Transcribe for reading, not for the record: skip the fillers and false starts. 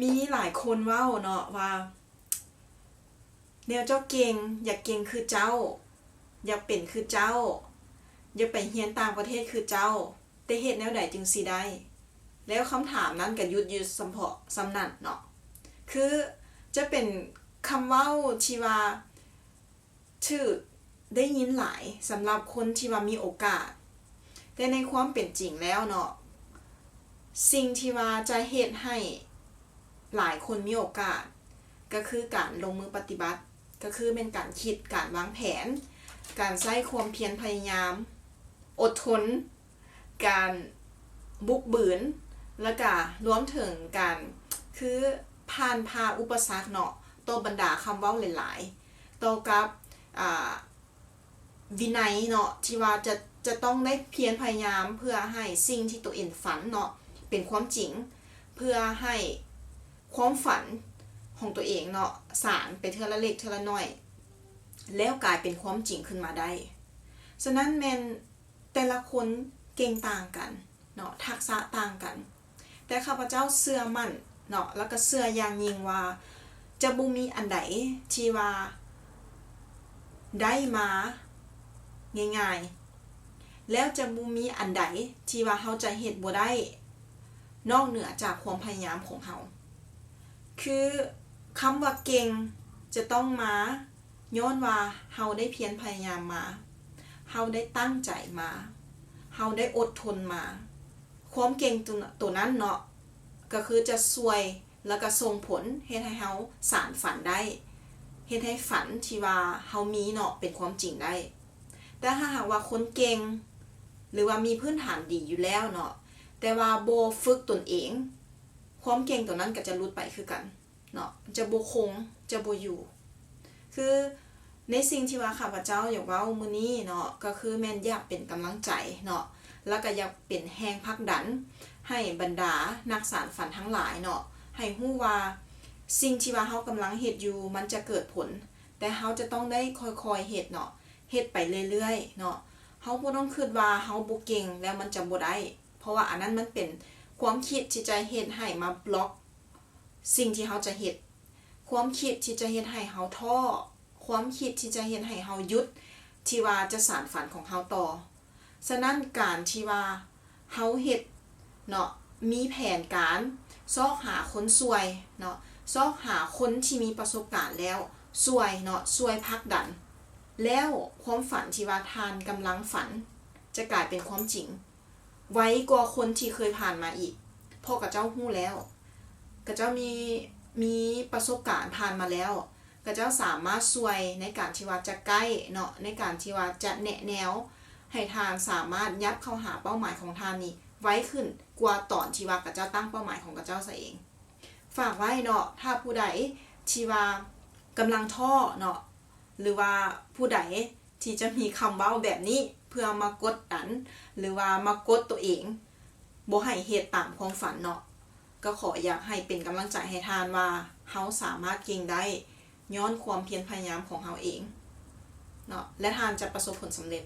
มีหลายคนเว้าเนาะว่าแนวเจ้าเก่งอยากเก่งคือเจ้าอยากเป็นคือเจ้าอยากไปเรียนต่างประเทศคือเจ้าแต่เฮ็ดแนวใดจึงสิได้แล้วคำถามนั้นก็หยุดอยู่สำเพาะสำนั่นเนาะคือจะเป็นคำเว้าที่ว่าชื่อได้ยินหลายสำหรับคนที่ว่ามีโอกาสแต่ในความเป็นจริงแล้วเนาะสิ่งที่ว่าจะเฮ็ดให้หลายคนมีโอกาสก็คือการลงมือปฏิบัติก็คือเป็นการคิดการวางแผนการใช้ความเพียรพยายามอดทนการบุกบืนแล้วก็รวมถึงการคือผ่านพาอุปสรรคเนาะต่อบรรดาคำเว้าหลายๆต่อกับวินัยเนาะที่ว่าจะต้องได้เพียรพยายามเพื่อให้สิ่งที่ตัวเองฝันเนาะเป็นความจริงเพื่อให้ความฝันของตัวเองเนาะสานไปเทื่อละเล็กเทื่อละน้อยแล้วกลายเป็นความจริงขึ้นมาได้ฉะนั้นแม่นแต่ละคนเก่งต่างกันเนาะทักษะต่างกันแต่ข้าพเจ้าเชื่อมั่นเนาะแล้วก็เชื่ออย่างยิ่งว่าจะบ่มีอันใดที่ว่าได้มาง่ายๆแล้วจะบ่มีอันใดที่ว่าเฮาจะเฮ็ดบ่ได้นอกเหนือจากความพยายามของเฮาคือคำว่าเก่งจะต้องมาย้อนว่าเฮาได้เพียรพยายามมาเฮาได้ตั้งใจมาเฮาได้อดทนมาความเก่งตัวนั้นเนาะก็คือจะช่วยแล้วก็ส่งผลเฮ็ดให้เฮาสานฝันได้เฮ็ดให้ฝันที่ว่าเฮามีเนาะเป็นความจริงได้แต่ถ้าหากว่าคนเก่งหรือว่ามีพื้นฐานดีอยู่แล้วเนาะแต่ว่าบ่ฝึกตนเองความเก่งตัวนั้นก็จะหลุดไปคือกันเนาะจะบ่คงจะบ่อยู่คือในสิ่งที่ว่าข้าพเจ้าอยากเว้ามื้อนี้เนาะก็คือแม่นอยากเป็นกำลังใจเนาะแล้วก็อยากเป็นแรงผลักดันให้บรรดานักสานฝันทั้งหลายเนาะให้รู้ว่าสิ่งที่ว่าเฮากำลังเฮ็ดอยู่มันจะเกิดผลแต่เฮาจะต้องได้ค่อยๆเฮ็ดเนาะเฮ็ดไปเรื่อยๆเนาะเฮาบ่ต้องคิดว่าเฮาบ่เก่งแล้วมันจะบ่ได้เพราะว่าอันนั้นมันเป็นความคิดที่จะเฮ็ดให้มาบล็อกสิ่งที่เฮาจะเฮ็ดความคิดที่จะเฮ็ดให้เฮาท้อความคิดที่จะเฮ็ดให้เฮาหยุดที่ว่าจะสานฝันของเฮาต่อฉะนั้นการที่ว่าเฮาเฮ็ดเนาะมีแผนการซอกหาคนซวยเนาะซอกหาคนที่มีประสบการณ์แล้วซวยเนาะซวยผลักดันแล้วความฝันที่ว่าทานกำลังฝันจะกลายเป็นความจริงไว้กว่าคนที่เคยผ่านมาอีกเพราะกับเจ้าฮู้แล้วกับเจ้ามีประสบการณ์ผ่านมาแล้วกับเจ้าสามารถช่วยในการที่ว่าจะใกล้เนาะในการที่ว่าจะแนะแนวให้ทานสามารถยับเข้าหาเป้าหมายของทานนี้ไว้ขึ้นกว่าตอนที่ว่ากับเจ้าตั้งเป้าหมายของกับเจ้าซะเองฝากไว้เนาะถ้าผู้ใดที่ว่ากำลังท้อเนาะหรือว่าผู้ใดที่จะมีคำเว้าแบบนี้เพื่อมากดดันหรือว่ามากดตัวเองบ่ให้เฮ็ดตามความฝันเนาะก็ขออยากให้เป็นกำลังใจให้ทานว่าเฮาสามารถเก่งได้ย้อนความเพียรพยายามของเฮาเองเนาะและทานจะประสบผลสำเร็จ